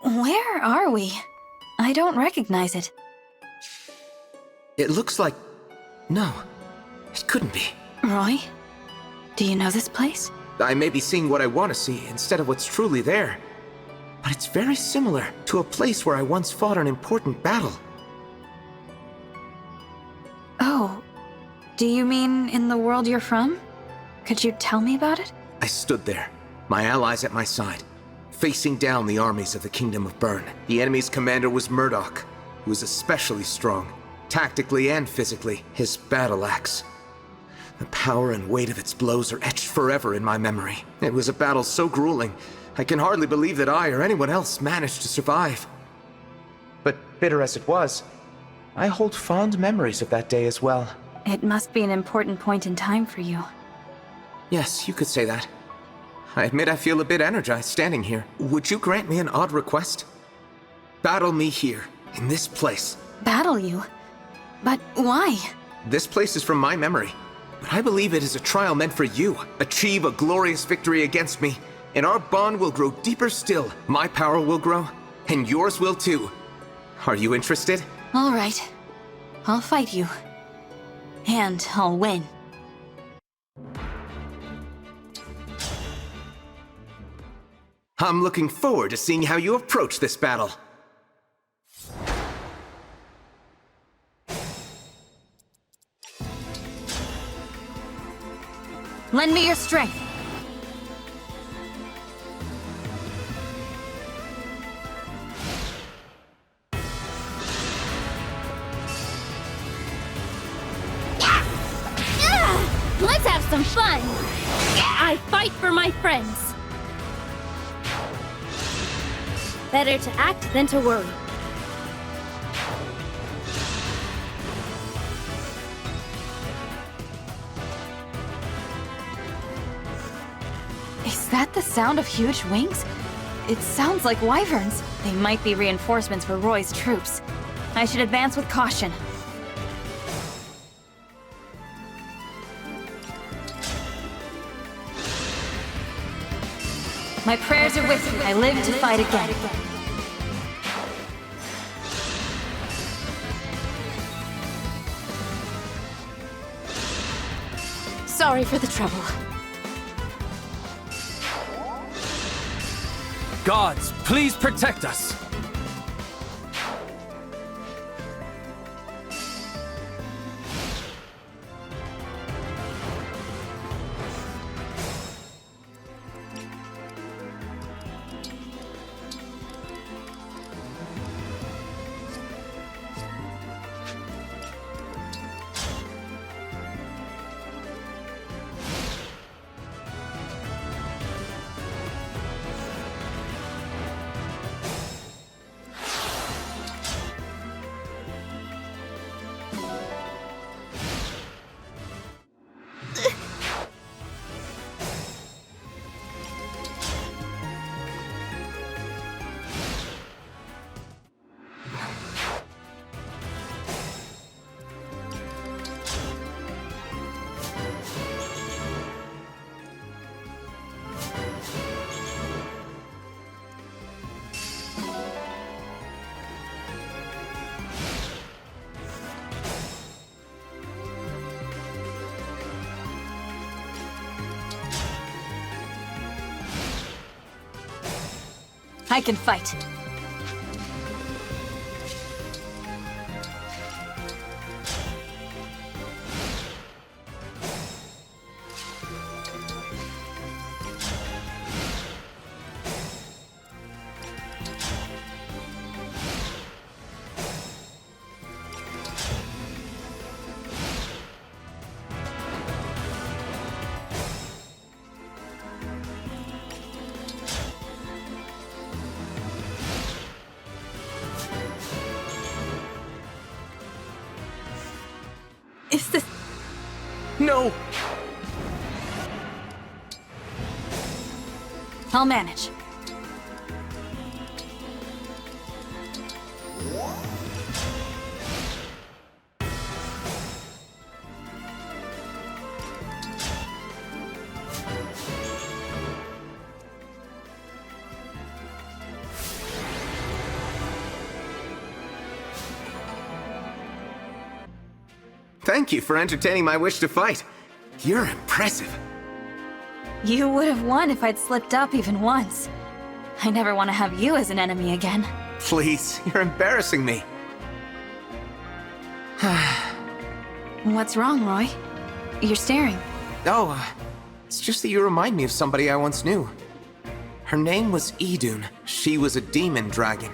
Where are we? I don't recognize it. It looks like... No, it couldn't be. Roy? Do you know this place? I may be seeing what I want to see instead of what's truly there. But it's very similar to a place where I once fought an important battle. Oh. Do you mean in the world you're from? Could you tell me about it? I stood there, my allies at my side, facing down the armies of the Kingdom of Byrne. The enemy's commander was Murdoch, who was especially strong, tactically and physically. His battle axe. The power and weight of its blows are etched forever in my memory. It was a battle so grueling, I can hardly believe that I or anyone else managed to survive. But bitter as it was, I hold fond memories of that day as well. It must be an important point in time for you. Yes, you could say that. I admit I feel a bit energized standing here. Would you grant me an odd request? Battle me here, in this place. Battle you? But why? This place is from my memory, but I believe it is a trial meant for you. Achieve a glorious victory against me, and our bond will grow deeper still. My power will grow, and yours will too. Are you interested? All right. I'll fight you. And I'll win. I'm looking forward to seeing how you approach this battle. Lend me your strength. Let's have some fun! I fight for my friends. Better to act than to worry. Is that the sound of huge wings? It sounds like wyverns. They might be reinforcements for Roy's troops. I should advance with caution. My prayers are with you. I live to fight again. Sorry for the trouble. Gods, please protect us! I can fight. Is this... No! I'll manage. thank you for entertaining my wish to fight. You're impressive. You would have won if I'd slipped up even once. I never want to have you as an enemy again. Please, you're embarrassing me. What's wrong, Roy? You're staring. Oh, it's just that you remind me of somebody I once knew. Her name was Idun. She was a demon dragon.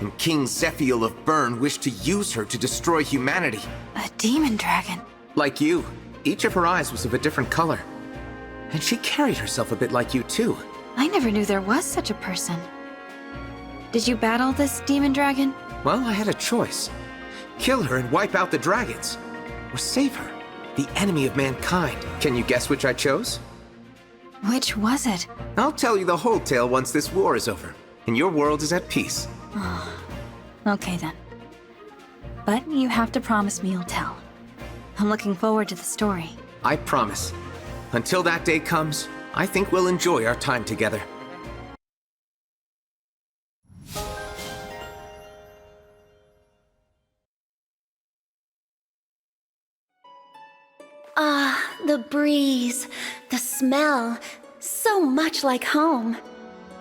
And King Zephiel of Bern wished to use her to destroy humanity. A demon dragon? Like you. Each of her eyes was of a different color. And she carried herself a bit like you, too. I never knew there was such a person. Did you battle this demon dragon? Well, I had a choice. Kill her and wipe out the dragons. Or save her, the enemy of mankind. Can you guess which I chose? Which was it? I'll tell you the whole tale once this war is over, and your world is at peace. Okay then. But you have to promise me you'll tell. I'm looking forward to the story. I promise. Until that day comes, I think we'll enjoy our time together. Ah, the breeze, the smell, so much like home.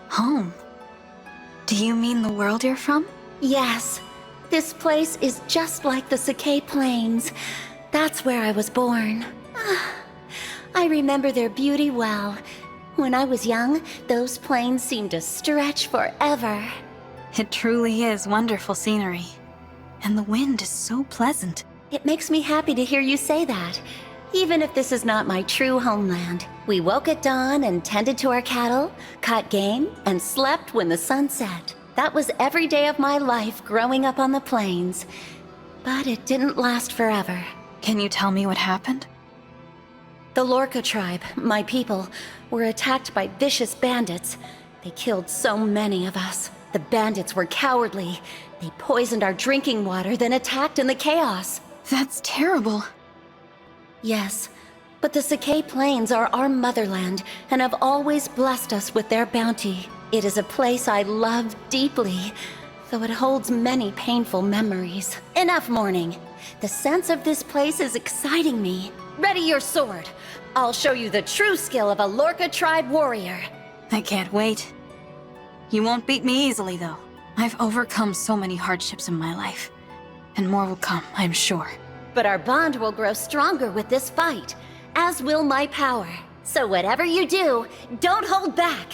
Home? Do you mean the world you're from? Yes, this place is just like the Sakay Plains. That's where I was born. I remember their beauty well. When I was young, those plains seemed to stretch forever. It truly is wonderful scenery. And the wind is so pleasant. It makes me happy to hear you say that. Even if this is not my true homeland. We woke at dawn and tended to our cattle, caught game, and slept when the sun set. That was every day of my life growing up on the plains. But it didn't last forever. Can you tell me what happened? The Lorca tribe, my people, were attacked by vicious bandits. They killed so many of us. The bandits were cowardly. They poisoned our drinking water, then attacked in the chaos. That's terrible. Yes, but the Sakay Plains are our motherland and have always blessed us with their bounty. It is a place I love deeply, though it holds many painful memories. Enough mourning. The sense of this place is exciting me. Ready your sword. I'll show you the true skill of a Lorca tribe warrior. I can't wait. You won't beat me easily, though. I've overcome so many hardships in my life. And more will come, I'm sure. But our bond will grow stronger with this fight, as will my power. So whatever you do, don't hold back.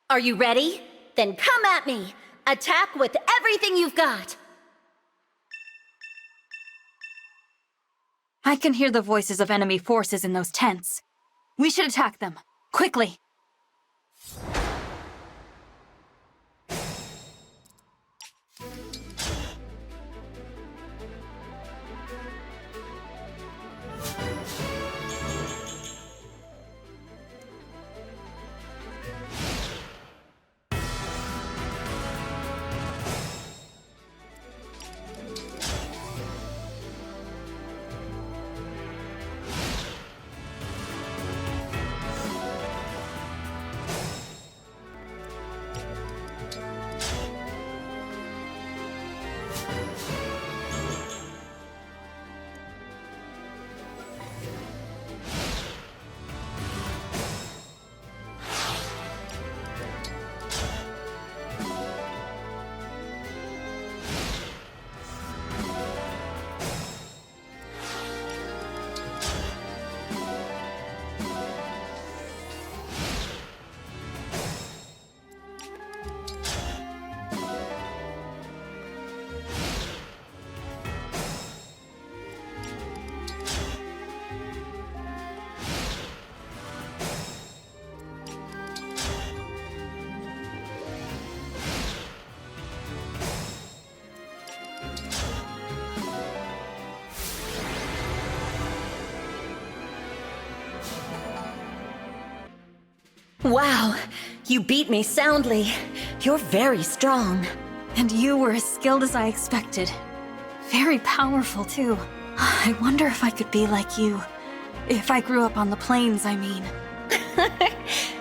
Are you ready? Then come at me! Attack with everything you've got! I can hear the voices of enemy forces in those tents. We should attack them. Quickly! Wow, you beat me soundly. You're very strong. And you were as skilled as I expected. Very powerful, too. I wonder if I could be like you. If I grew up on the plains, I mean.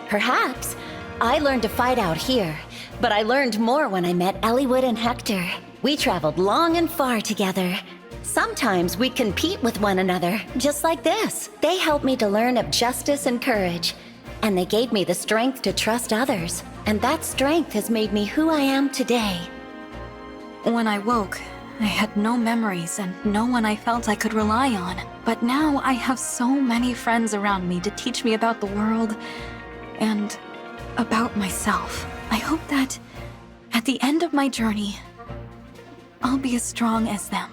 Perhaps. I learned to fight out here, but I learned more when I met Eliwood and Hector. We traveled long and far together. Sometimes we compete with one another, just like this. They helped me to learn of justice and courage, and they gave me the strength to trust others. And that strength has made me who I am today. When I woke, I had no memories and no one I felt I could rely on. But now I have so many friends around me to teach me about the world and about myself. I hope that at the end of my journey, I'll be as strong as them.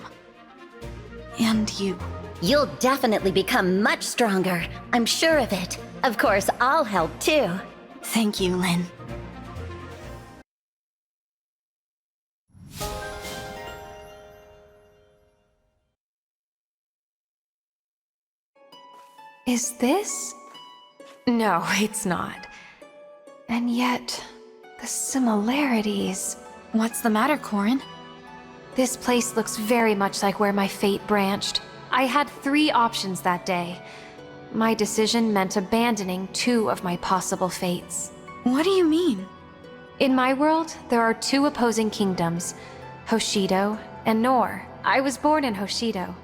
And you. You'll definitely become much stronger. I'm sure of it. Of course, I'll help too. Thank you, Lynn. Is this? No, it's not. And yet, the similarities... What's the matter, Corrin? This place looks very much like where my fate branched. I had 3 options that day. My decision meant abandoning 2 of my possible fates. What do you mean? In my world, there are 2 opposing kingdoms, Hoshido and Nor. I was born in Hoshido,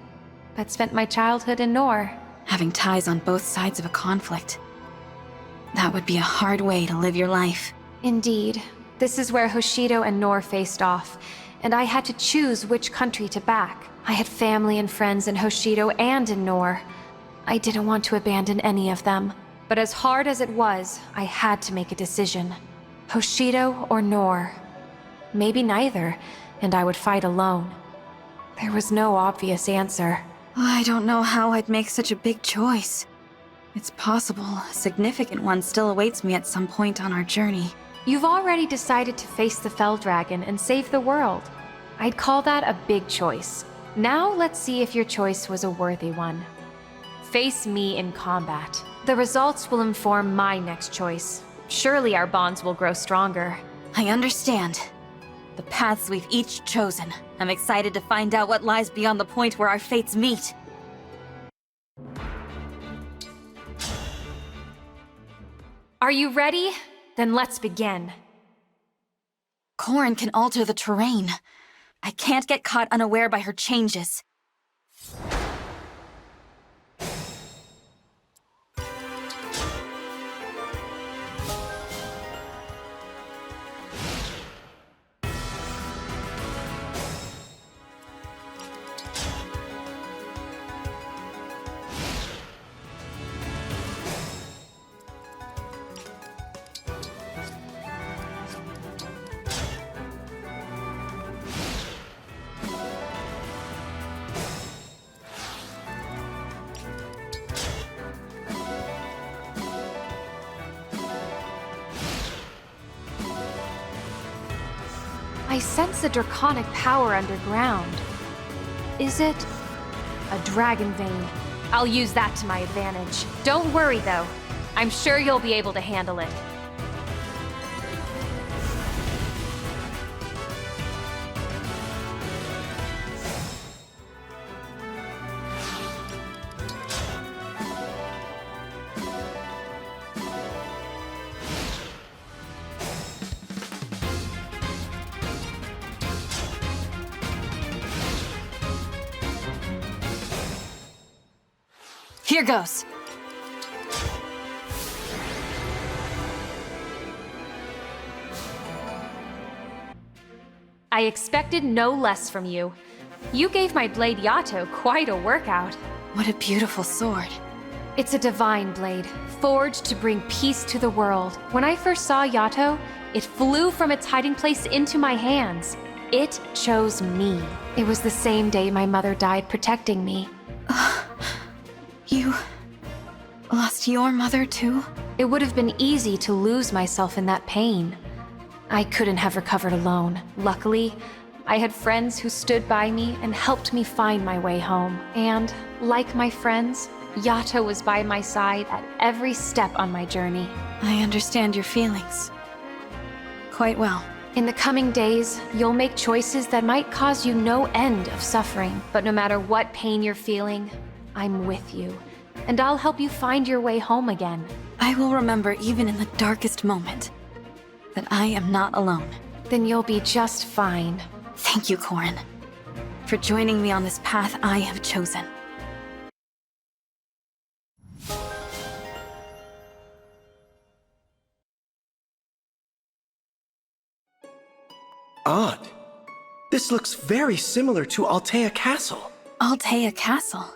but spent my childhood in Nor. Having ties on both sides of a conflict. That would be a hard way to live your life. Indeed. This is where Hoshido and Nor faced off, and I had to choose which country to back. I had family and friends in Hoshido and in Nor. I didn't want to abandon any of them. But as hard as it was, I had to make a decision. Hoshido or Nor? Maybe neither, and I would fight alone. There was no obvious answer. I don't know how I'd make such a big choice. It's possible a significant one still awaits me at some point on our journey. You've already decided to face the Fell Dragon and save the world. I'd call that a big choice. Now let's see if your choice was a worthy one. Face me in combat. The results will inform my next choice. Surely our bonds will grow stronger. I understand. The paths we've each chosen. I'm excited to find out what lies beyond the point where our fates meet. Are you ready? Then let's begin. Corrin can alter the terrain. I can't get caught unaware by her changes. I sense a draconic power underground. Is it a dragon vein? I'll use that to my advantage. Don't worry, though. I'm sure you'll be able to handle it. Here goes. I expected no less from you. You gave my blade Yato quite a workout. What a beautiful sword. It's a divine blade, forged to bring peace to the world. When I first saw Yato, it flew from its hiding place into my hands. It chose me. It was the same day my mother died protecting me. You lost your mother too? It would have been easy to lose myself in that pain. I couldn't have recovered alone. Luckily, I had friends who stood by me and helped me find my way home. And, like my friends, Yato was by my side at every step on my journey. I understand your feelings quite well. In the coming days, you'll make choices that might cause you no end of suffering. But no matter what pain you're feeling, I'm with you. And I'll help you find your way home again. I will remember even in the darkest moment that I am not alone. Then you'll be just fine. Thank you, Corrin, for joining me on this path I have chosen. Odd. This looks very similar to Altea Castle. Altea Castle?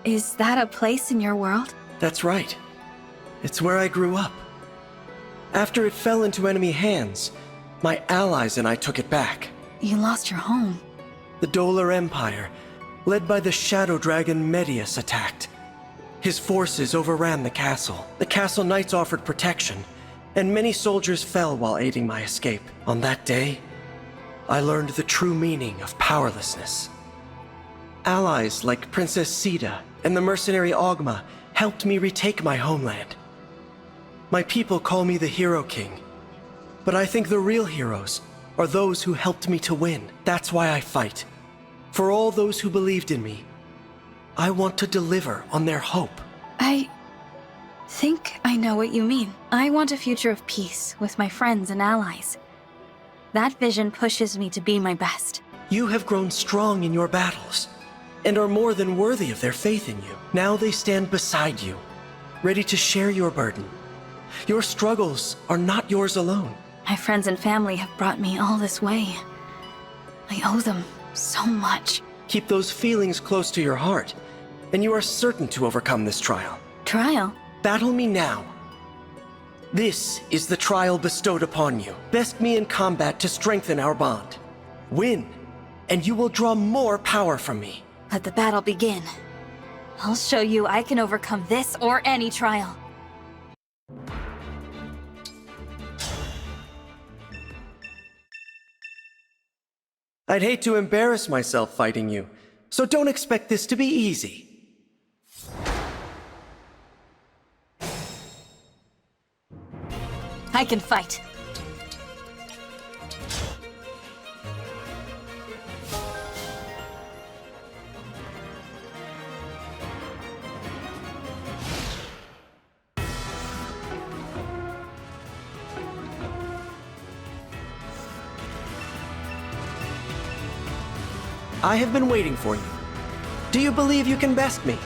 Is that a place in your world? That's right. It's where I grew up. After it fell into enemy hands, my allies and I took it back. You lost your home. The Dolar Empire, led by the Shadow Dragon Medius, attacked. His forces overran the castle. The castle knights offered protection, and many soldiers fell while aiding my escape. On that day, I learned the true meaning of powerlessness. Allies like Princess Sita and the mercenary Ogma helped me retake my homeland. My people call me the Hero King, but I think the real heroes are those who helped me to win. That's why I fight. For all those who believed in me, I want to deliver on their hope. I think I know what you mean. I want a future of peace with my friends and allies. That vision pushes me to be my best. You have grown strong in your battles, and are more than worthy of their faith in you. Now they stand beside you, ready to share your burden. Your struggles are not yours alone. My friends and family have brought me all this way. I owe them so much. Keep those feelings close to your heart, and you are certain to overcome this trial. Trial? Battle me now. This is the trial bestowed upon you. Best me in combat to strengthen our bond. Win, and you will draw more power from me. Let the battle begin. I'll show you I can overcome this or any trial. I'd hate to embarrass myself fighting you, so don't expect this to be easy. I can fight. I have been waiting for you. Do you believe you can best me?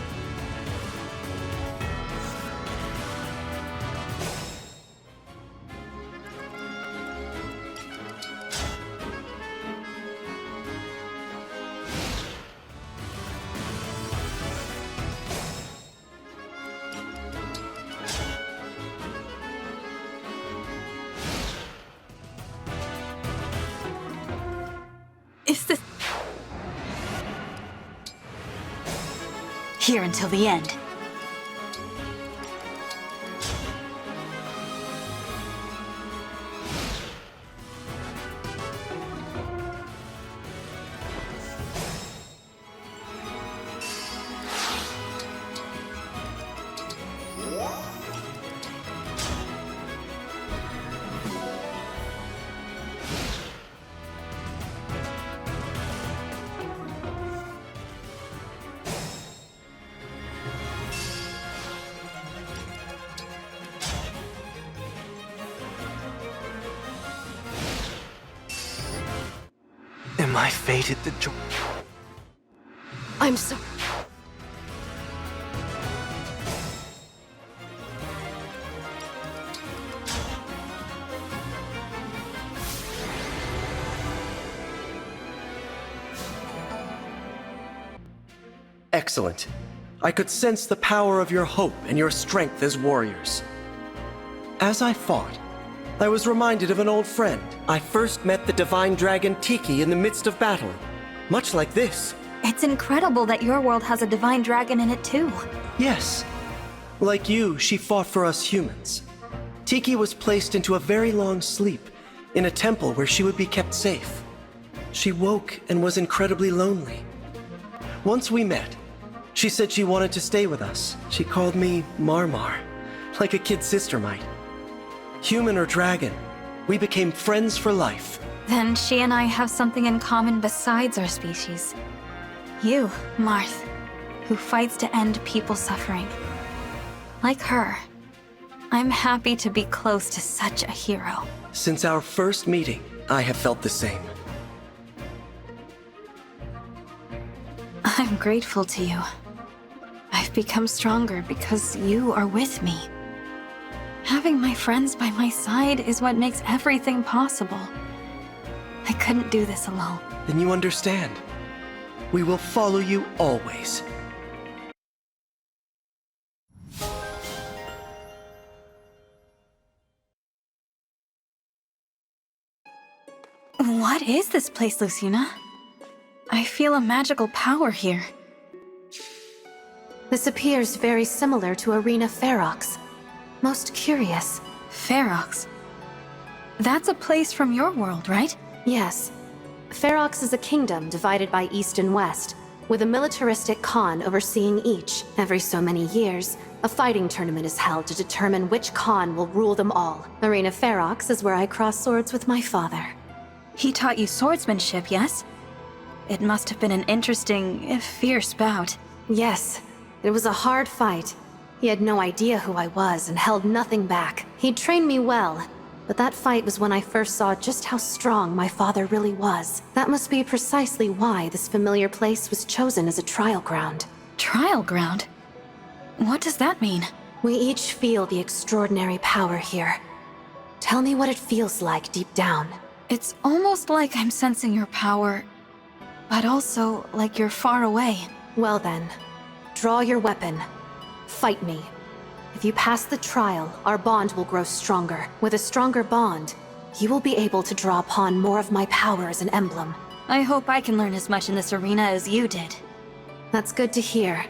Is this... Here until the end. Am I fated to join? I'm sorry. Excellent. I could sense the power of your hope and your strength as warriors. As I fought, I was reminded of an old friend. I first met the divine dragon Tiki in the midst of battle, much like this. It's incredible that your world has a divine dragon in it too. Yes. Like you, she fought for us humans. Tiki was placed into a very long sleep in a temple where she would be kept safe. She woke and was incredibly lonely. Once we met, she said she wanted to stay with us. She called me Marmar, like a kid sister might. Human or dragon, we became friends for life. Then she and I have something in common besides our species. You, Marth, who fights to end people's suffering. Like her, I'm happy to be close to such a hero. Since our first meeting, I have felt the same. I'm grateful to you. I've become stronger because you are with me. Having my friends by my side is what makes everything possible. I couldn't do this alone. Then you understand. We will follow you always. What is this place, Lucina? I feel a magical power here. This appears very similar to Arena Ferox. Most curious. Ferox? That's a place from your world, right? Yes. Ferox is a kingdom divided by east and west, with a militaristic Khan overseeing each. Every so many years, a fighting tournament is held to determine which Khan will rule them all. Arena Ferox is where I cross swords with my father. He taught you swordsmanship, yes? It must have been an interesting, if fierce bout. Yes. It was a hard fight. He had no idea who I was and held nothing back. He'd trained me well, but that fight was when I first saw just how strong my father really was. That must be precisely why this familiar place was chosen as a trial ground. Trial ground? What does that mean? We each feel the extraordinary power here. Tell me what it feels like deep down. It's almost like I'm sensing your power, but also like you're far away. Well then, draw your weapon. Fight me. If you pass the trial, our bond will grow stronger. With a stronger bond, you will be able to draw upon more of my power as an emblem. I hope I can learn as much in this arena as you did. That's good to hear.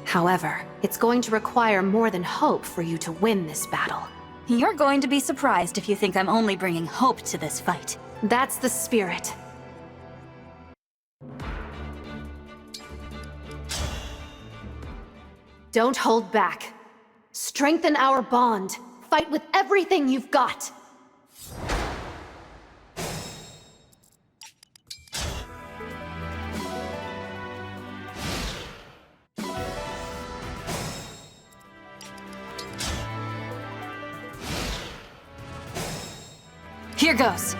However, it's going to require more than hope for you to win this battle. You're going to be surprised if you think I'm only bringing hope to this fight. That's the spirit. Don't hold back. Strengthen our bond. Fight with everything you've got. Here goes.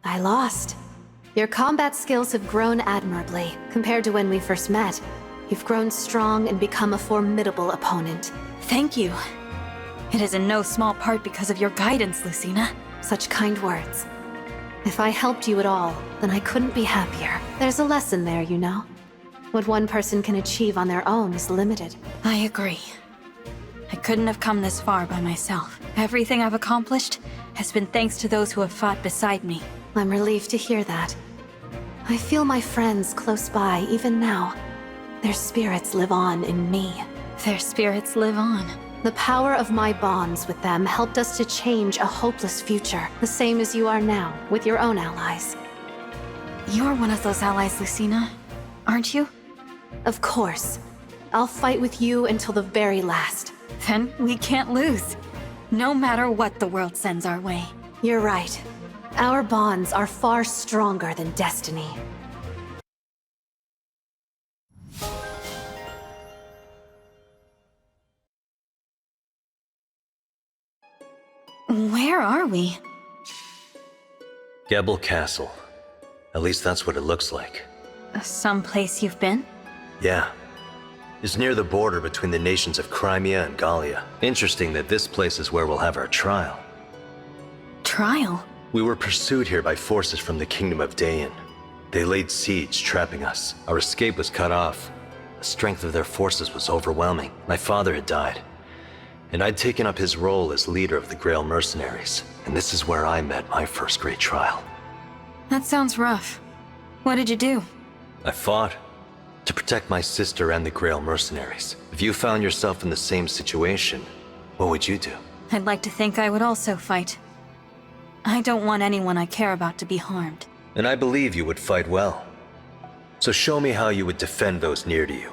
I lost. Your combat skills have grown admirably. Compared to when we first met, you've grown strong and become a formidable opponent. Thank you. It is in no small part because of your guidance, Lucina. Such kind words. If I helped you at all, then I couldn't be happier. There's a lesson there, you know. What one person can achieve on their own is limited. I agree. I couldn't have come this far by myself. Everything I've accomplished has been thanks to those who have fought beside me. I'm relieved to hear that. I feel my friends close by even now. Their spirits live on in me. Their spirits live on. The power of my bonds with them helped us to change a hopeless future, the same as you are now, with your own allies. You're one of those allies, Lucina, aren't you? Of course. I'll fight with you until the very last. Then we can't lose, no matter what the world sends our way. You're right. Our bonds are far stronger than destiny. Where are we? Gebel Castle. At least that's what it looks like. Someplace you've been? Yeah. It's near the border between the nations of Crimea and Gallia. Interesting that this place is where we'll have our trial. Trial? We were pursued here by forces from the Kingdom of Dayan. They laid siege, trapping us. Our escape was cut off. The strength of their forces was overwhelming. My father had died, and I'd taken up his role as leader of the Grail mercenaries. And this is where I met my first great trial. That sounds rough. What did you do? I fought to protect my sister and the Grail mercenaries. If you found yourself in the same situation, what would you do? I'd like to think I would also fight. I don't want anyone I care about to be harmed. And I believe you would fight well. So show me how you would defend those near to you.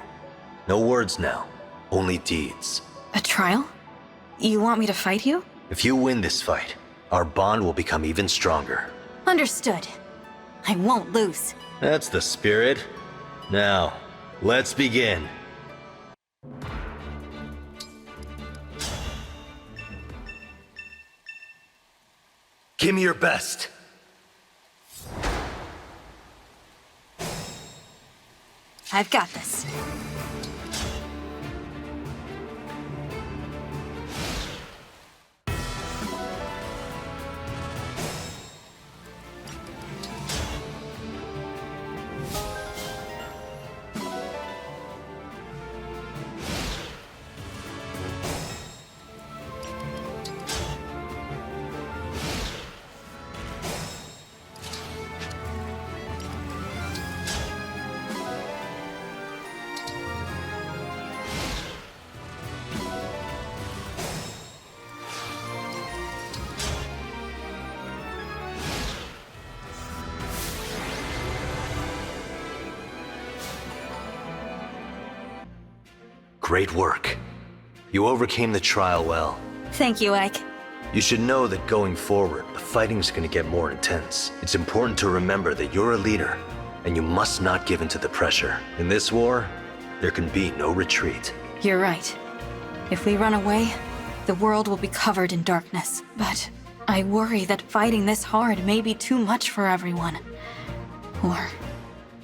No words now, only deeds. A trial? You want me to fight you? If you win this fight, our bond will become even stronger. Understood. I won't lose. That's the spirit. Now, let's begin. Give me your best. I've got this. Great work. You overcame the trial well. Thank you, Ike. You should know that going forward, the fighting's gonna get more intense. It's important to remember that you're a leader, and you must not give in to the pressure. In this war, there can be no retreat. You're right. If we run away, the world will be covered in darkness. But I worry that fighting this hard may be too much for everyone. Or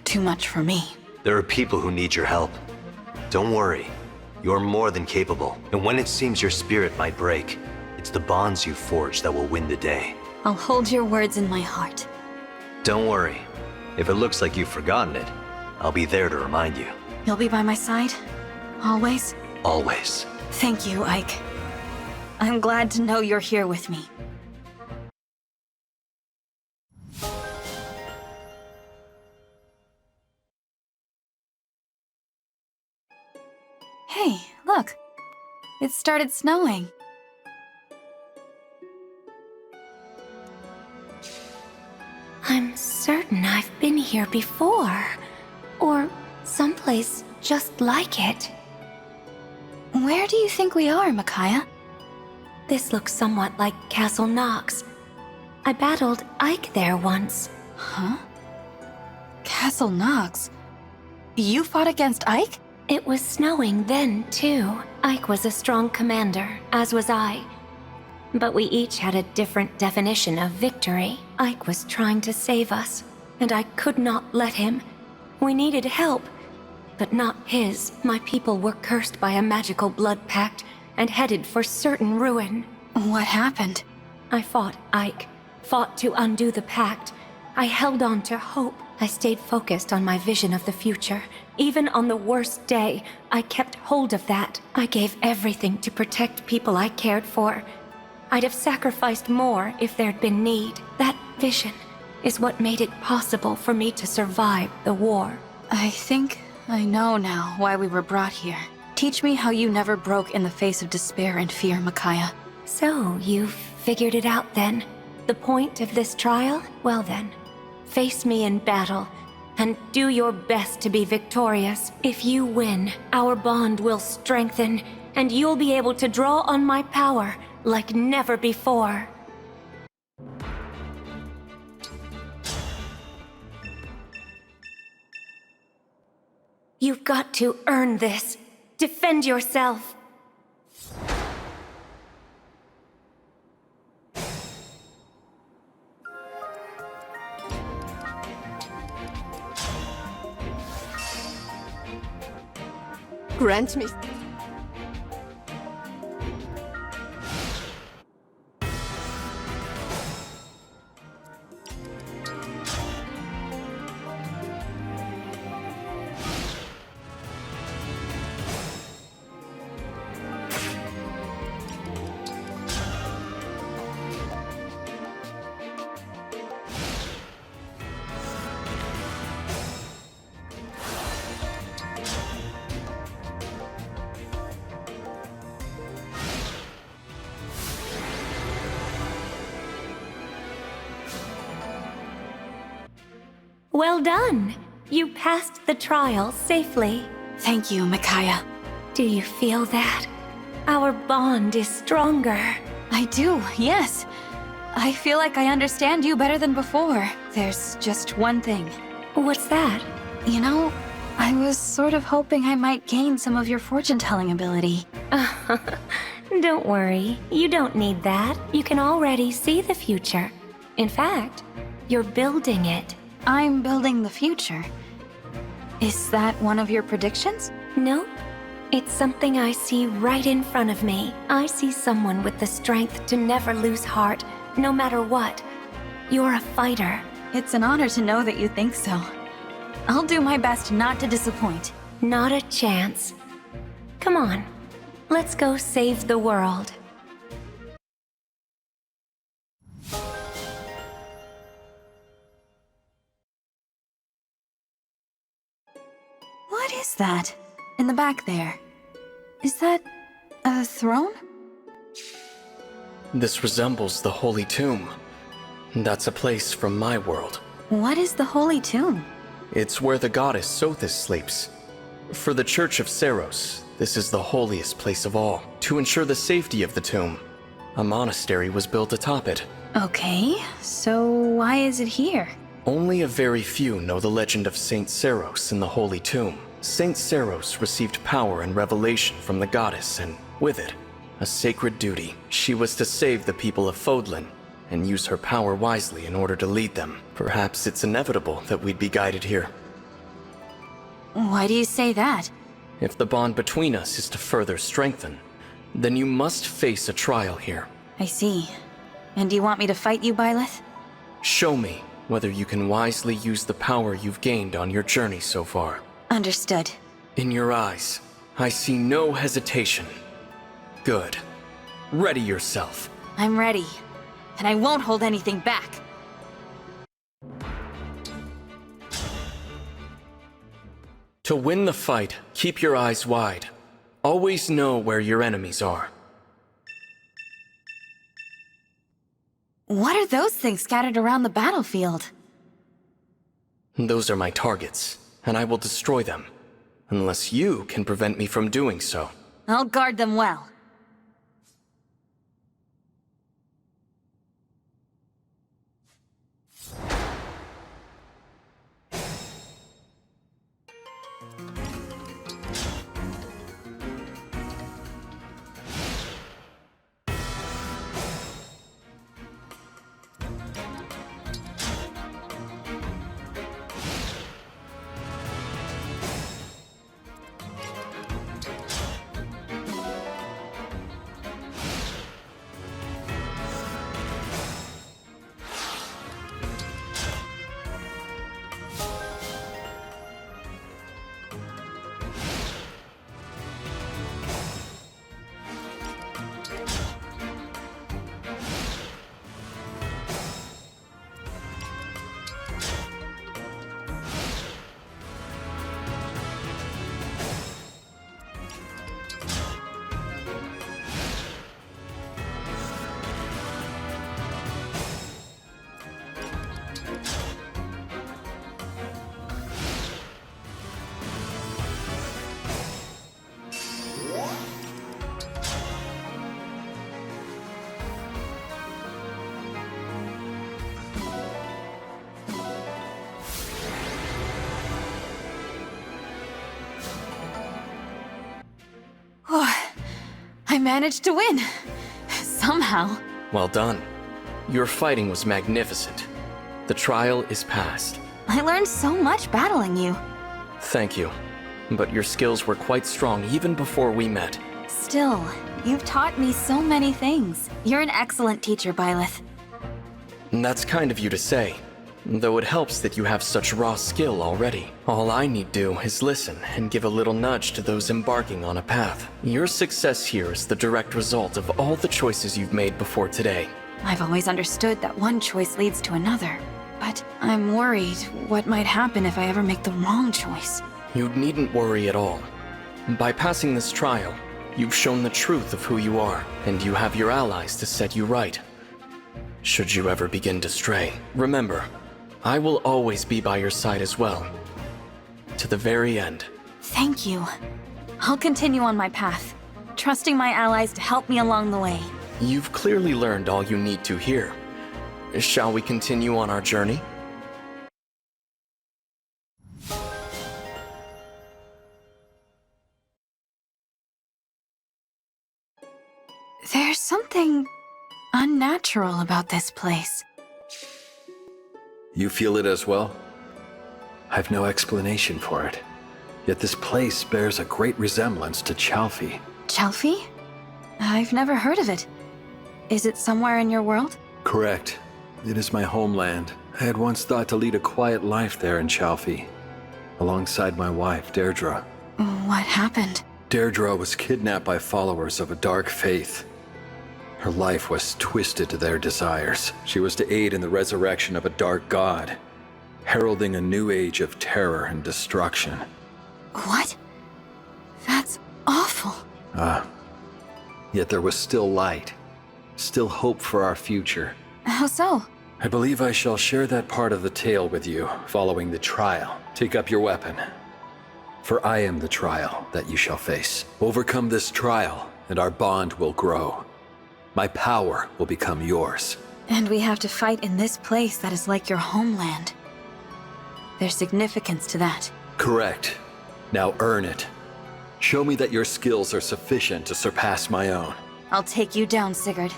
too much for me. There are people who need your help. Don't worry. You're more than capable. And when it seems your spirit might break, it's the bonds you forge that will win the day. I'll hold your words in my heart. Don't worry. If it looks like you've forgotten it, I'll be there to remind you. You'll be by my side? Always? Always. Thank you, Ike. I'm glad to know you're here with me. Hey, look. It started snowing. I'm certain I've been here before. Or someplace just like it. Where do you think we are, Micaiah? This looks somewhat like Castle Nox. I battled Ike there once. Huh? Castle Nox? You fought against Ike? It was snowing then, too. Ike was a strong commander, as was I. But we each had a different definition of victory. Ike was trying to save us, and I could not let him. We needed help, but not his. My people were cursed by a magical blood pact and headed for certain ruin. What happened? I fought Ike, fought to undo the pact. I held on to hope. I stayed focused on my vision of the future. Even on the worst day, I kept hold of that. I gave everything to protect people I cared for. I'd have sacrificed more if there'd been need. That vision is what made it possible for me to survive the war. I think I know now why we were brought here. Teach me how you never broke in the face of despair and fear, Micaiah. So, you've figured it out then? The point of this trial? Well then, face me in battle, and do your best to be victorious. If you win, our bond will strengthen, and you'll be able to draw on my power like never before. You've got to earn this. Defend yourself. Grant me... Well done. You passed the trial safely. Thank you, Micaiah. Do you feel that? Our bond is stronger. I do, yes. I feel like I understand you better than before. There's just one thing. What's that? You know, I was sort of hoping I might gain some of your fortune-telling ability. Don't worry, you don't need that. You can already see the future. In fact, you're building it. I'm building the future. Is that one of your predictions? Nope. It's something I see right in front of me. I see someone with the strength to never lose heart, no matter what. You're a fighter. It's an honor to know that you think so. I'll do my best not to disappoint. Not a chance. Come on, let's go save the world. What is that? In the back there. Is that a throne? This resembles the Holy Tomb. That's a place from my world. What is the Holy Tomb? It's where the goddess Sothis sleeps. For the Church of Seros, this is the holiest place of all. To ensure the safety of the tomb, a monastery was built atop it. Okay, so why is it here? Only a very few know the legend of Saint Seros in the Holy Tomb. Saint Seros received power and revelation from the goddess, and with it, a sacred duty. She was to save the people of Fodlan and use her power wisely in order to lead them. Perhaps it's inevitable that we'd be guided here. Why do you say that? If the bond between us is to further strengthen, then you must face a trial here. I see. And do you want me to fight you, Byleth? Show me whether you can wisely use the power you've gained on your journey so far. Understood. In your eyes, I see no hesitation. Good. Ready yourself. I'm ready. And I won't hold anything back. To win the fight, keep your eyes wide. Always know where your enemies are. What are those things scattered around the battlefield? Those are my targets, and I will destroy them. Unless you can prevent me from doing so. I'll guard them well. I managed to win. Somehow. Well done. Your fighting was magnificent. The trial is past. I learned so much battling you. Thank you. But your skills were quite strong even before we met. Still, you've taught me so many things. You're an excellent teacher, Byleth. That's kind of you to say. Though it helps that you have such raw skill already. All I need do is listen and give a little nudge to those embarking on a path. Your success here is the direct result of all the choices you've made before today. I've always understood that one choice leads to another. But I'm worried what might happen if I ever make the wrong choice. You needn't worry at all. By passing this trial, you've shown the truth of who you are, and you have your allies to set you right. Should you ever begin to stray, remember, I will always be by your side as well. To the very end. Thank you. I'll continue on my path, trusting my allies to help me along the way. You've clearly learned all you need to here. Shall we continue on our journey? There's something unnatural about this place. You feel it as well? I've no explanation for it. Yet this place bears a great resemblance to Chalfie. Chalfie? I've never heard of it. Is it somewhere in your world? Correct. It is my homeland. I had once thought to lead a quiet life there in Chalfie, alongside my wife, Deirdre. What happened? Deirdre was kidnapped by followers of a dark faith. Her life was twisted to their desires. She was to aid in the resurrection of a dark god, heralding a new age of terror and destruction. What? That's awful. Yet there was still light, still hope for our future. How so? I believe I shall share that part of the tale with you following the trial. Take up your weapon, for I am the trial that you shall face. Overcome this trial, and our bond will grow. My power will become yours. And we have to fight in this place that is like your homeland. There's significance to that. Correct. Now earn it. Show me that your skills are sufficient to surpass my own. I'll take you down, Sigurd.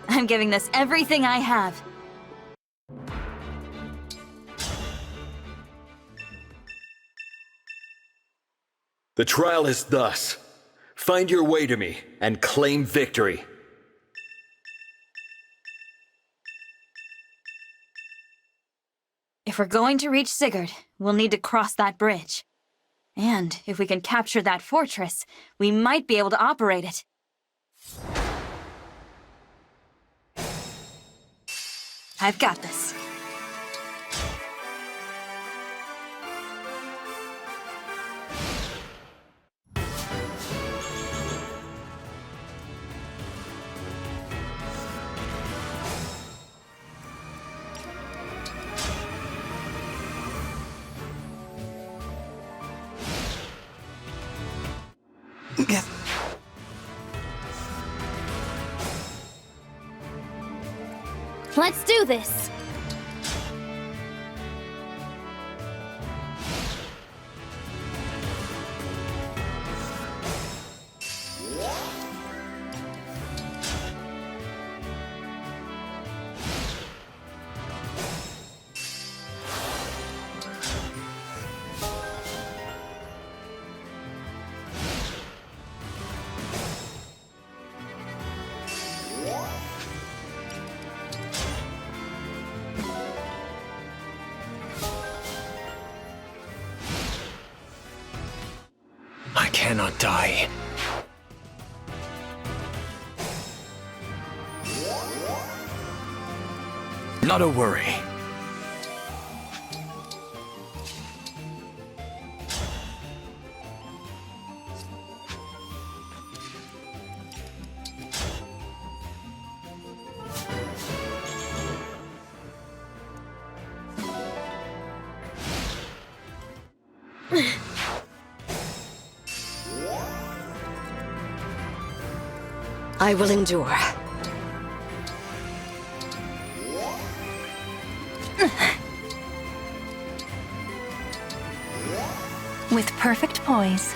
I'm giving this everything I have. The trial is thus. Find your way to me and claim victory. If we're going to reach Sigurd, we'll need to cross that bridge. And if we can capture that fortress, we might be able to operate it. I've got this. Let's do this! I cannot die. Not a worry. I will endure. With perfect poise.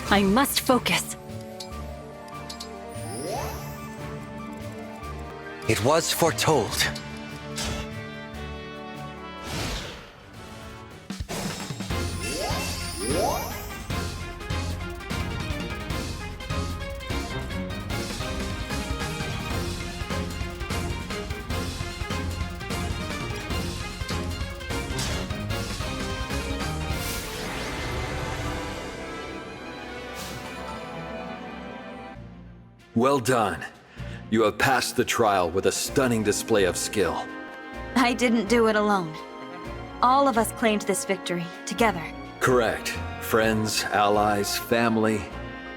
I must focus. It was foretold. Well done. You have passed the trial with a stunning display of skill. I didn't do it alone. All of us claimed this victory, together. Correct. Friends, allies, family.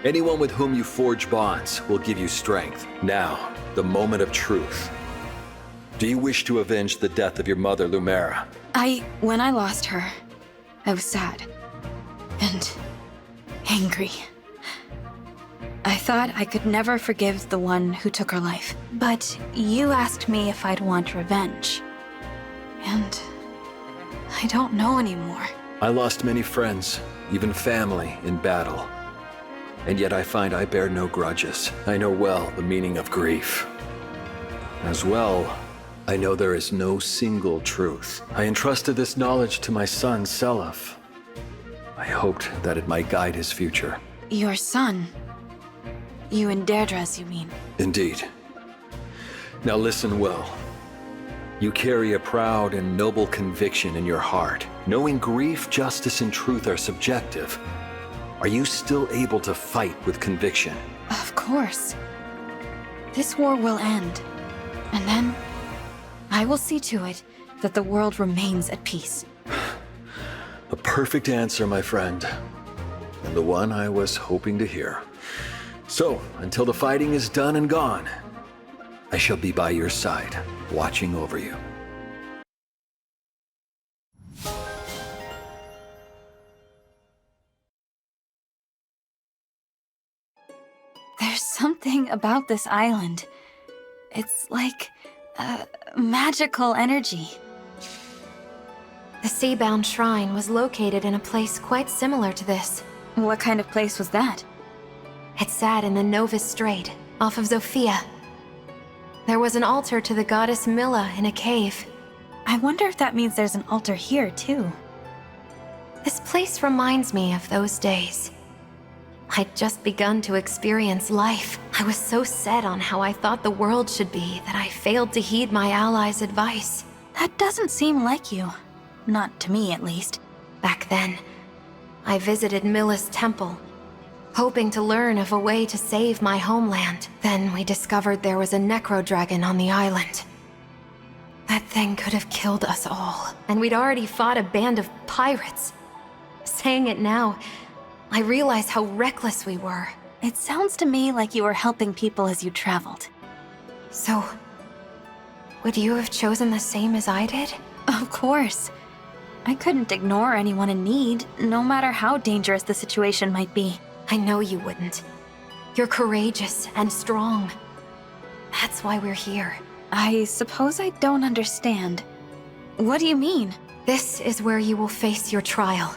Anyone with whom you forge bonds will give you strength. Now, the moment of truth. Do you wish to avenge the death of your mother, Lumera? When I lost her, I was sad. And angry. I thought I could never forgive the one who took her life. But you asked me if I'd want revenge. And I don't know anymore. I lost many friends, even family, in battle. And yet I find I bear no grudges. I know well the meaning of grief. As well, I know there is no single truth. I entrusted this knowledge to my son, Seliph. I hoped that it might guide his future. Your son? You and Deirdre's, you mean? Indeed. Now listen well. You carry a proud and noble conviction in your heart. Knowing grief, justice, and truth are subjective, are you still able to fight with conviction? Of course. This war will end. And then, I will see to it that the world remains at peace. A perfect answer, my friend. And the one I was hoping to hear. So, until the fighting is done and gone, I shall be by your side, watching over you. There's something about this island. It's like magical energy. The sea-bound shrine was located in a place quite similar to this. What kind of place was that? It sat in the Novus Strait, off of Zofia. There was an altar to the goddess Milla in a cave. I wonder if that means there's an altar here, too. This place reminds me of those days. I'd just begun to experience life. I was so set on how I thought the world should be that I failed to heed my allies' advice. That doesn't seem like you. Not to me, at least. Back then, I visited Milla's temple, hoping to learn of a way to save my homeland. Then we discovered there was a necro-dragon on the island. That thing could have killed us all. And we'd already fought a band of pirates. Saying it now, I realize how reckless we were. It sounds to me like you were helping people as you traveled. So, would you have chosen the same as I did? Of course. I couldn't ignore anyone in need, no matter how dangerous the situation might be. I know you wouldn't. You're courageous and strong. That's why we're here. I suppose I don't understand. What do you mean? This is where you will face your trial.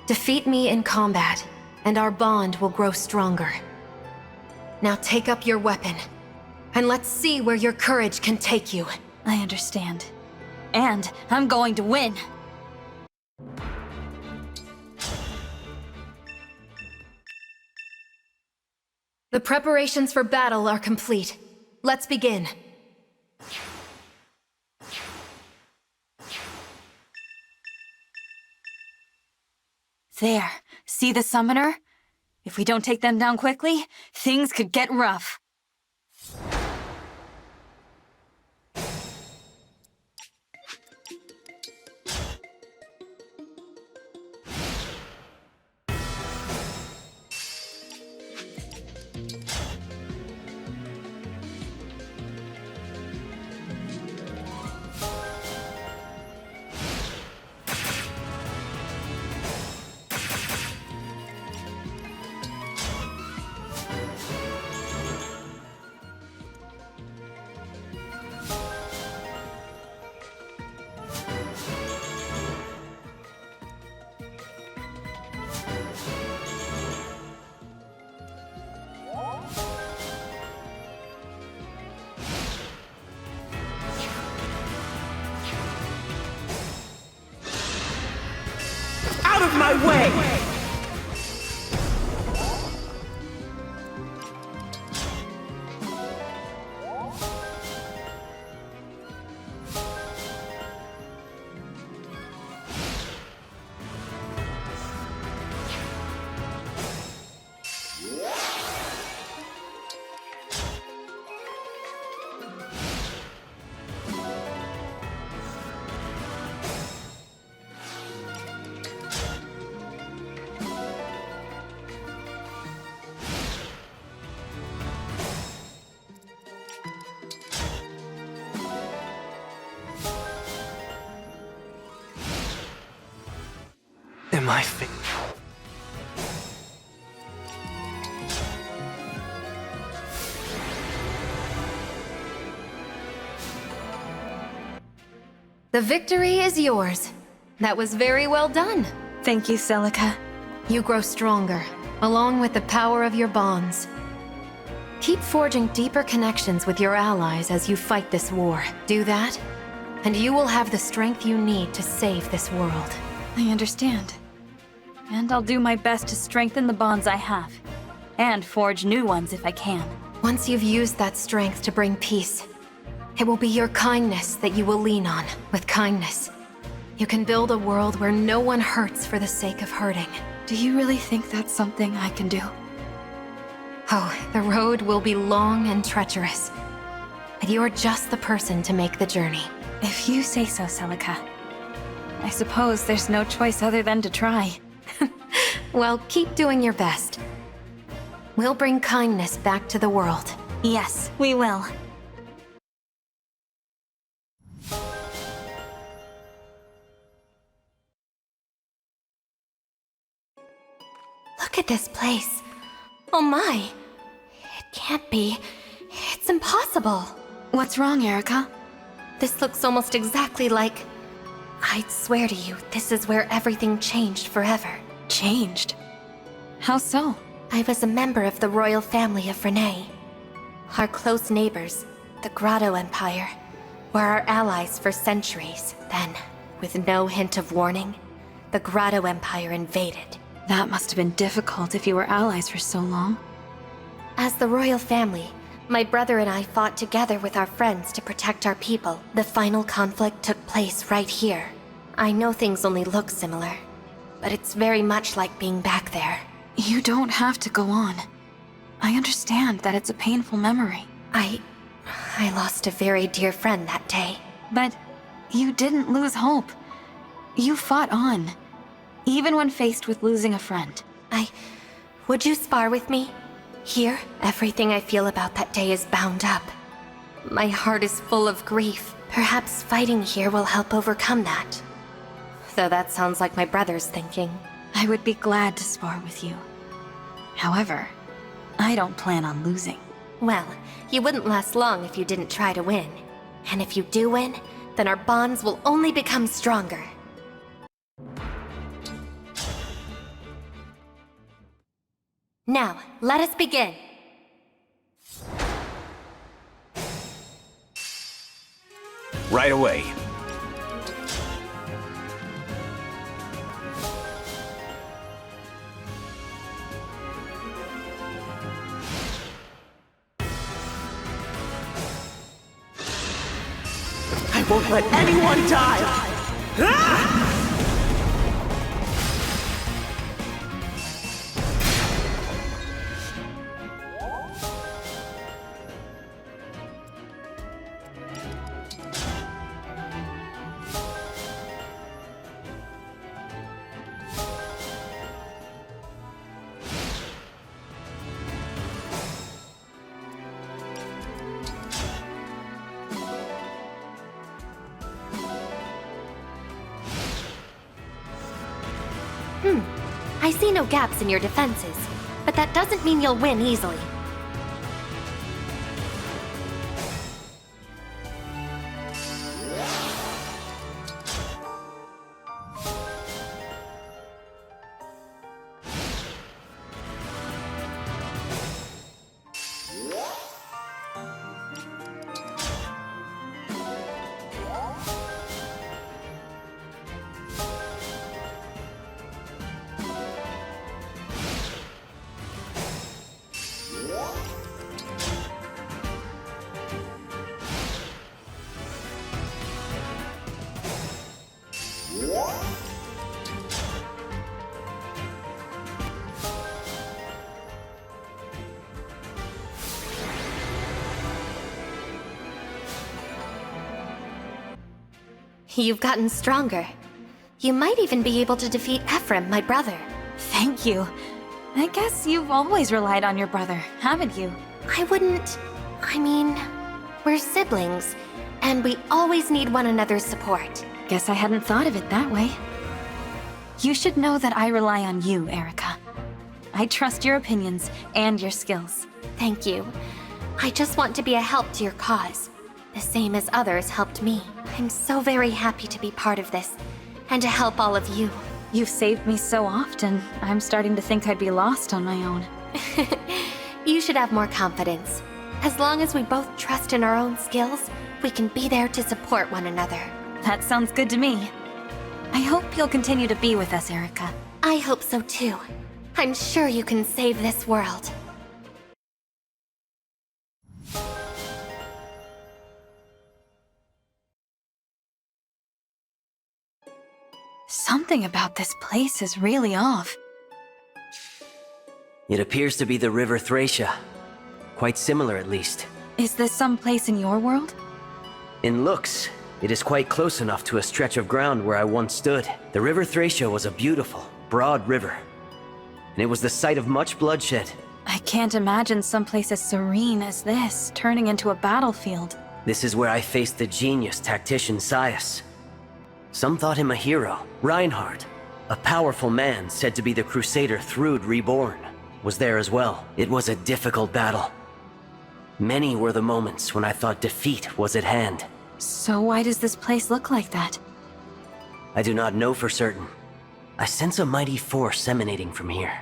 Defeat me in combat, and our bond will grow stronger. Now take up your weapon, and let's see where your courage can take you. I understand. And I'm going to win! The preparations for battle are complete. Let's begin. There. See the summoner? If we don't take them down quickly, things could get rough. Out of my way! my fate. The victory is yours. That was very well done. Thank you, Celica. You grow stronger, along with the power of your bonds. Keep forging deeper connections with your allies as you fight this war. Do that, and you will have the strength you need to save this world. I understand. And I'll do my best to strengthen the bonds I have. And forge new ones if I can. Once you've used that strength to bring peace, it will be your kindness that you will lean on. With kindness, you can build a world where no one hurts for the sake of hurting. Do you really think that's something I can do? Oh, the road will be long and treacherous. But you're just the person to make the journey. If you say so, Celica. I suppose there's no choice other than to try. Well, keep doing your best. We'll bring kindness back to the world. Yes, we will. Look at this place. Oh my. It can't be. It's impossible. What's wrong, Eirika? This looks almost exactly like... I'd swear to you, this is where everything changed forever. Changed? How so? I was a member of the royal family of Renee. Our close neighbors, the Grotto Empire, were our allies for centuries. Then, with no hint of warning, the Grotto Empire invaded. That must have been difficult if you were allies for so long. As the royal family, my brother and I fought together with our friends to protect our people. The final conflict took place right here. I know things only look similar, but it's very much like being back there. You don't have to go on. I understand that it's a painful memory. I lost a very dear friend that day. But you didn't lose hope. You fought on, even when faced with losing a friend. Would you spar with me? Here, everything I feel about that day is bound up. My heart is full of grief. Perhaps fighting here will help overcome that. Though that sounds like my brother's thinking. I would be glad to spar with you. However, I don't plan on losing. Well, you wouldn't last long if you didn't try to win. And if you do win, then our bonds will only become stronger. Now, let us begin. Right away. I won't let anyone die! Ah! I see no gaps in your defenses, but that doesn't mean you'll win easily. You've gotten stronger. You might even be able to defeat Ephraim, my brother. Thank you. I guess you've always relied on your brother, haven't you? I mean, we're siblings, and we always need one another's support. Guess I hadn't thought of it that way. You should know that I rely on you, Eirika. I trust your opinions and your skills. Thank you. I just want to be a help to your cause, the same as others helped me. I'm so very happy to be part of this, and to help all of you. You've saved me so often, I'm starting to think I'd be lost on my own. You should have more confidence. As long as we both trust in our own skills, we can be there to support one another. That sounds good to me. I hope you'll continue to be with us, Eirika. I hope so too. I'm sure you can save this world. Something about this place is really off. It appears to be the River Thracia. Quite similar, at least. Is this some place in your world? In looks, it is quite close enough to a stretch of ground where I once stood. The River Thracia was a beautiful, broad river, and it was the site of much bloodshed. I can't imagine someplace as serene as this turning into a battlefield. This is where I faced the genius tactician Sias. Some thought him a hero. Reinhardt, a powerful man said to be the Crusader Thrud reborn, was there as well. It was a difficult battle. Many were the moments when I thought defeat was at hand. So why does this place look like that? I do not know for certain. I sense a mighty force emanating from here.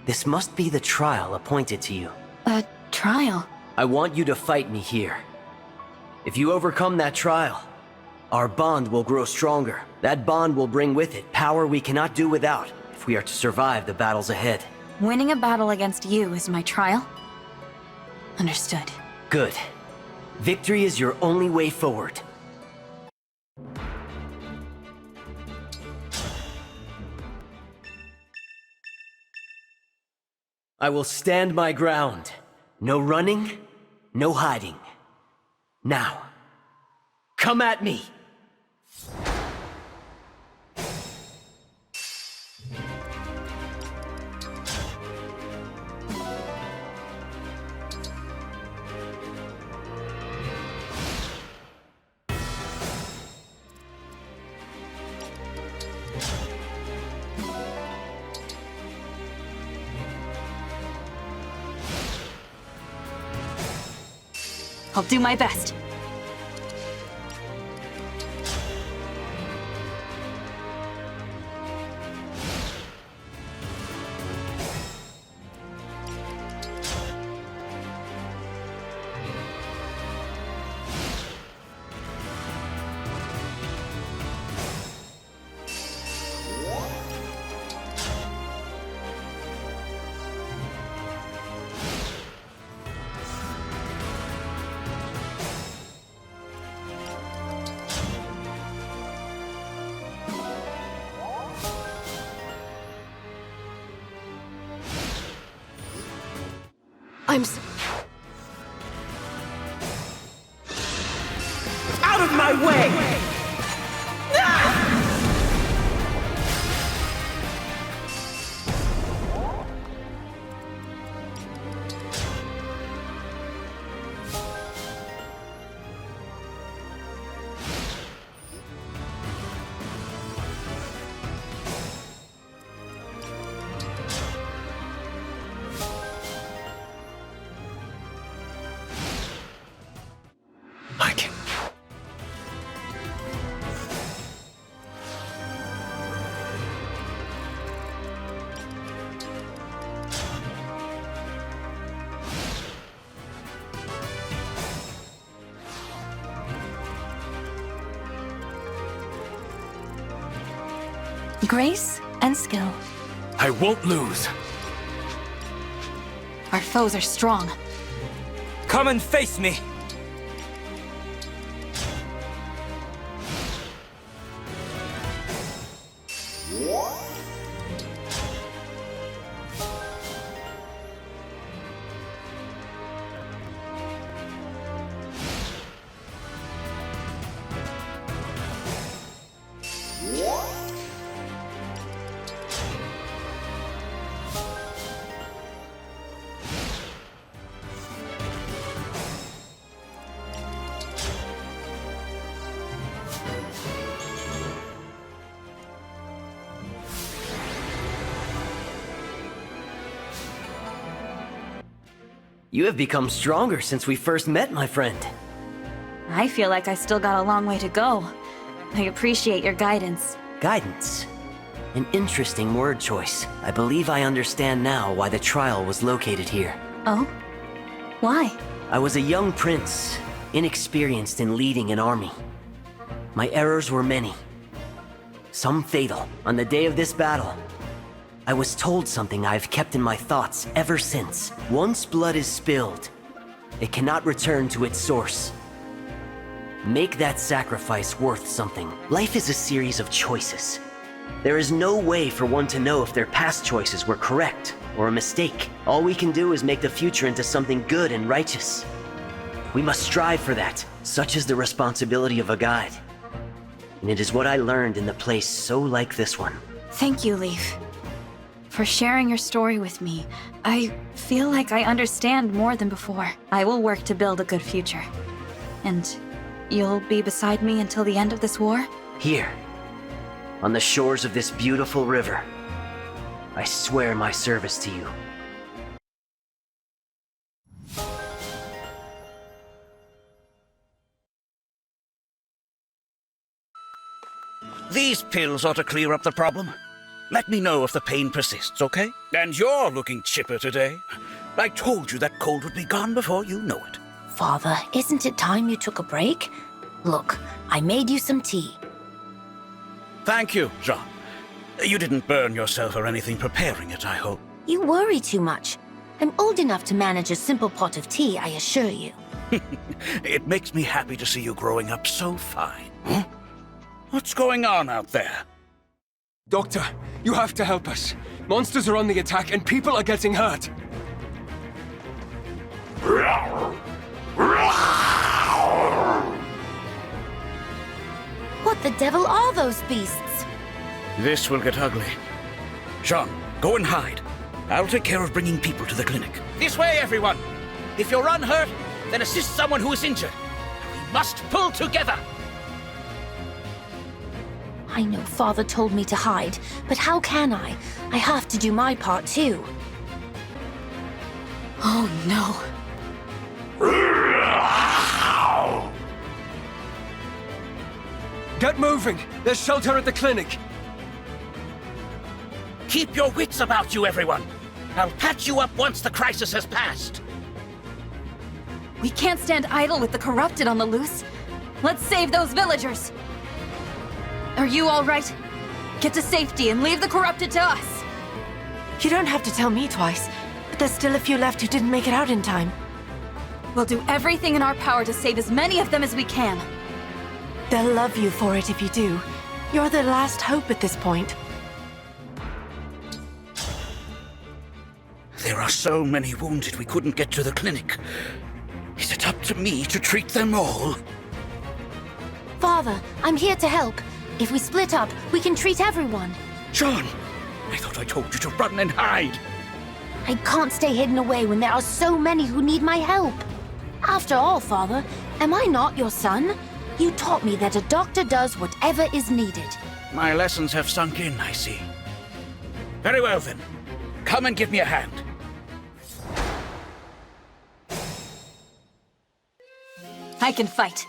This must be the trial appointed to you. A trial? I want you to fight me here. If you overcome that trial, our bond will grow stronger. That bond will bring with it power we cannot do without if we are to survive the battles ahead. Winning a battle against you is my trial? Understood. Good. Victory is your only way forward. I will stand my ground. No running, no hiding. Now, come at me! I'll do my best. Out of my way! I can... Grace and skill. I won't lose. Our foes are strong. Come and face me. You have become stronger since we first met, my friend. I feel like I still got a long way to go. I appreciate your guidance. Guidance? An interesting word choice. I believe I understand now why the trial was located here. Oh? Why? I was a young prince, inexperienced in leading an army. My errors were many. Some fatal. On the day of this battle, I was told something I've kept in my thoughts ever since. Once blood is spilled, it cannot return to its source. Make that sacrifice worth something. Life is a series of choices. There is no way for one to know if their past choices were correct or a mistake. All we can do is make the future into something good and righteous. We must strive for that. Such is the responsibility of a guide. And it is what I learned in the place so like this one. Thank you, Leif. For sharing your story with me. I feel like I understand more than before. I will work to build a good future. And you'll be beside me until the end of this war? Here, on the shores of this beautiful river, I swear my service to you. These pills ought to clear up the problem. Let me know if the pain persists, okay? And you're looking chipper today. I told you that cold would be gone before you know it. Father, isn't it time you took a break? Look, I made you some tea. Thank you, Jean. You didn't burn yourself or anything preparing it, I hope. You worry too much. I'm old enough to manage a simple pot of tea, I assure you. It makes me happy to see you growing up so fine. Huh? What's going on out there? Doctor, you have to help us. Monsters are on the attack and people are getting hurt. What the devil are those beasts? This will get ugly. Jean, go and hide. I'll take care of bringing people to the clinic. This way, everyone! If you're unhurt, then assist someone who is injured. We must pull together! I know Father told me to hide, but how can I? I have to do my part too. Oh no. Get moving! There's shelter at the clinic! Keep your wits about you, everyone! I'll patch you up once the crisis has passed! We can't stand idle with the corrupted on the loose. Let's save those villagers! Are you all right? Get to safety and leave the corrupted to us! You don't have to tell me twice, but there's still a few left who didn't make it out in time. We'll do everything in our power to save as many of them as we can. They'll love you for it if you do. You're their last hope at this point. There are so many wounded we couldn't get to the clinic. Is it up to me to treat them all? Father, I'm here to help. If we split up, we can treat everyone. John, I thought I told you to run and hide. I can't stay hidden away when there are so many who need my help. After all, Father, am I not your son? You taught me that a doctor does whatever is needed. My lessons have sunk in, I see. Very well then. Come and give me a hand. I can fight.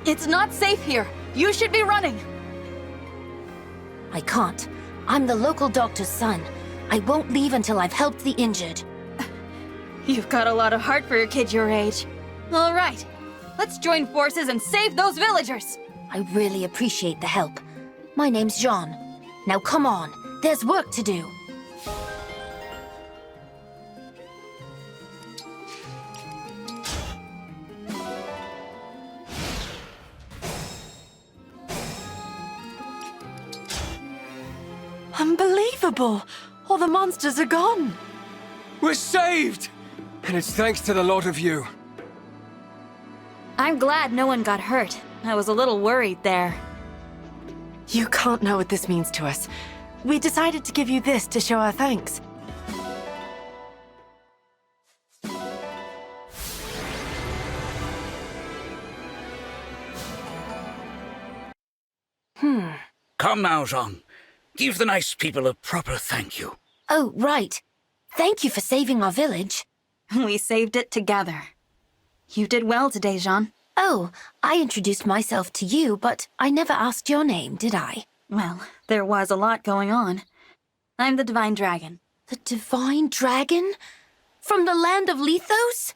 It's not safe here. You should be running. I can't. I'm the local doctor's son. I won't leave until I've helped the injured. You've got a lot of heart for a kid your age. All right, let's join forces and save those villagers. I really appreciate the help. My name's Jean. Now come on, there's work to do. Unbelievable! All the monsters are gone! We're saved! And it's thanks to the lot of you. I'm glad no one got hurt. I was a little worried there. You can't know what this means to us. We decided to give you this to show our thanks. Come now, Jean. Give the nice people a proper thank you. Oh, right. Thank you for saving our village. We saved it together. You did well today, Jean. Oh, I introduced myself to you, but I never asked your name, did I? Well, there was a lot going on. I'm the Divine Dragon. The Divine Dragon? From the land of Lethos?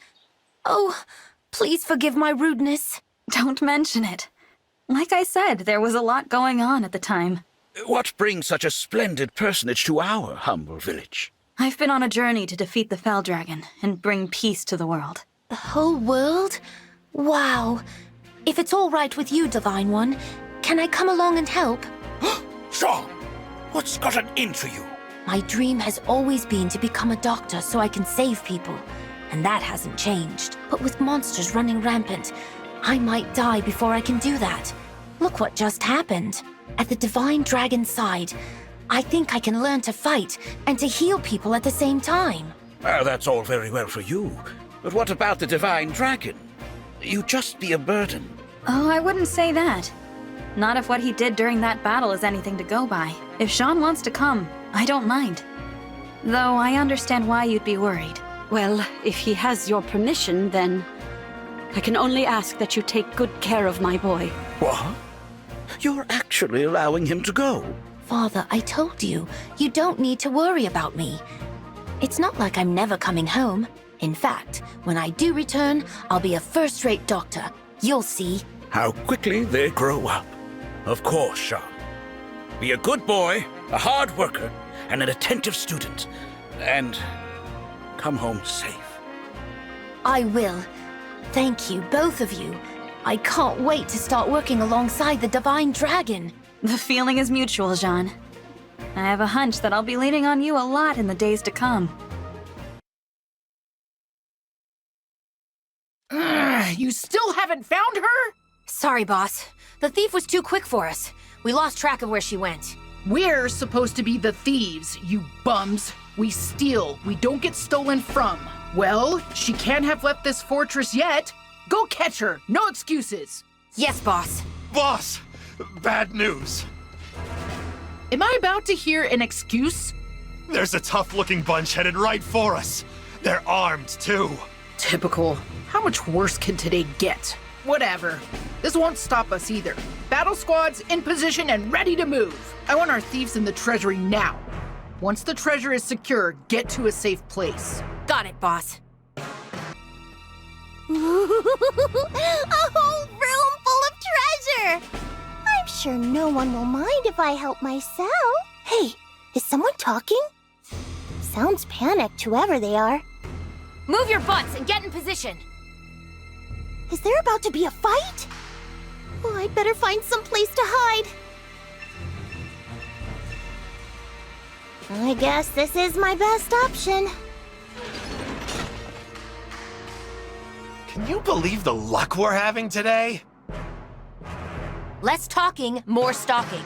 Oh, please forgive my rudeness. Don't mention it. Like I said, there was a lot going on at the time. What brings such a splendid personage to our humble village? I've been on a journey to defeat the Fell Dragon and bring peace to the world. The whole world? Wow. If it's all right with you, Divine One, can I come along and help? Jean, what's gotten into you? My dream has always been to become a doctor so I can save people, and that hasn't changed. But with monsters running rampant, I might die before I can do that. Look what just happened. At the Divine Dragon's side, I think I can learn to fight and to heal people at the same time. Well, that's all very well for you. But what about the Divine Dragon? You'd just be a burden. Oh, I wouldn't say that. Not if what he did during that battle is anything to go by. If Jean wants to come, I don't mind. Though I understand why you'd be worried. Well, if he has your permission, then I can only ask that you take good care of my boy. What? You're actually allowing him to go? Father, I told you, you don't need to worry about me. It's not like I'm never coming home. In fact, when I do return, I'll be a first-rate doctor. You'll see. How quickly they grow up. Of course, Jean. Be a good boy, a hard worker, and an attentive student. And come home safe. I will. Thank you, both of you. I can't wait to start working alongside the Divine Dragon. The feeling is mutual, Jean. I have a hunch that I'll be leaning on you a lot in the days to come. You still haven't found her? Sorry, boss. The thief was too quick for us. We lost track of where she went. We're supposed to be the thieves, you bums. We steal, we don't get stolen from. Well, she can't have left this fortress yet. Go catch her, no excuses. Yes, boss. Boss, bad news. Am I about to hear an excuse? There's a tough-looking bunch headed right for us. They're armed, too. Typical. How much worse can today get? Whatever. This won't stop us either. Battle squads in position and ready to move. I want our thieves in the treasury now. Once the treasure is secure, get to a safe place. Got it, boss. A whole room full of treasure! I'm sure no one will mind if I help myself. Hey, is someone talking? Sounds panicked, whoever they are. Move your butts and get in position. Is there about to be a fight? Oh, I'd better find some place to hide. I guess this is my best option. Can you believe the luck we're having today? Less talking, more stalking.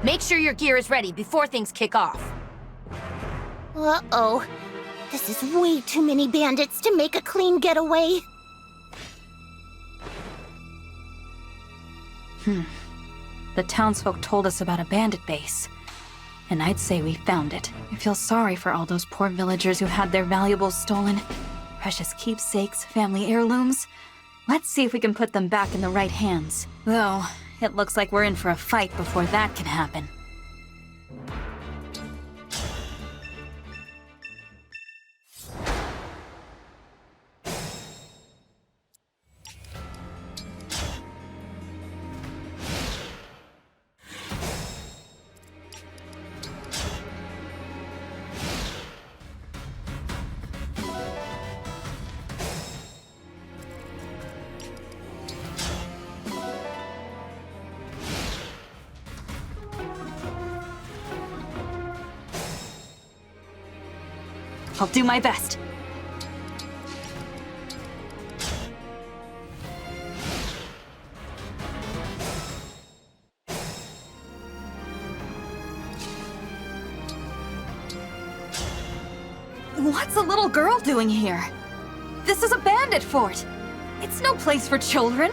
Make sure your gear is ready before things kick off. Uh-oh. This is way too many bandits to make a clean getaway. The townsfolk told us about a bandit base. And I'd say we found it. I feel sorry for all those poor villagers who had their valuables stolen. Precious keepsakes, family heirlooms. Let's see if we can put them back in the right hands. Though, it looks like we're in for a fight before that can happen. I'll do my best. What's a little girl doing here? This is a bandit fort. It's no place for children.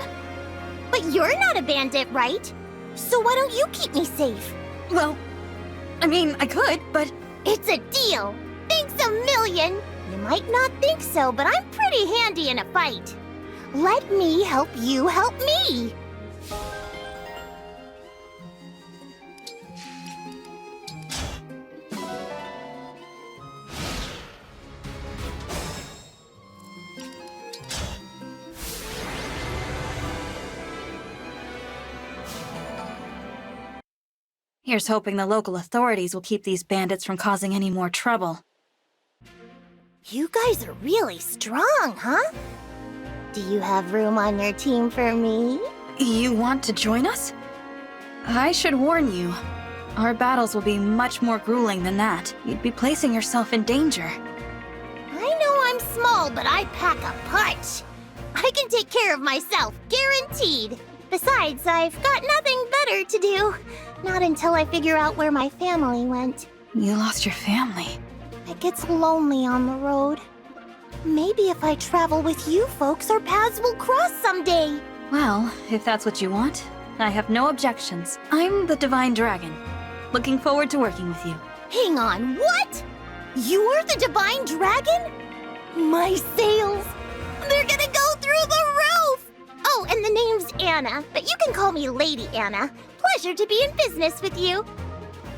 But you're not a bandit, right? So why don't you keep me safe? Well, I mean, I could, but... It's a deal! Thanks a million! You might not think so, but I'm pretty handy in a fight. Let me help you help me! Here's hoping the local authorities will keep these bandits from causing any more trouble. You guys are really strong, huh? Do you have room on your team for me? You want to join us? I should warn you. Our battles will be much more grueling than that. You'd be placing yourself in danger. I know I'm small, but I pack a punch. I can take care of myself, guaranteed. Besides, I've got nothing better to do. Not until I figure out where my family went. You lost your family. It gets lonely on the road. Maybe if I travel with you folks, our paths will cross someday. Well, if that's what you want, I have no objections. I'm the Divine Dragon. Looking forward to working with you. Hang on, what? You're the Divine Dragon? My sails! They're gonna go through the roof! Oh, and the name's Anna, but you can call me Lady Anna. Pleasure to be in business with you.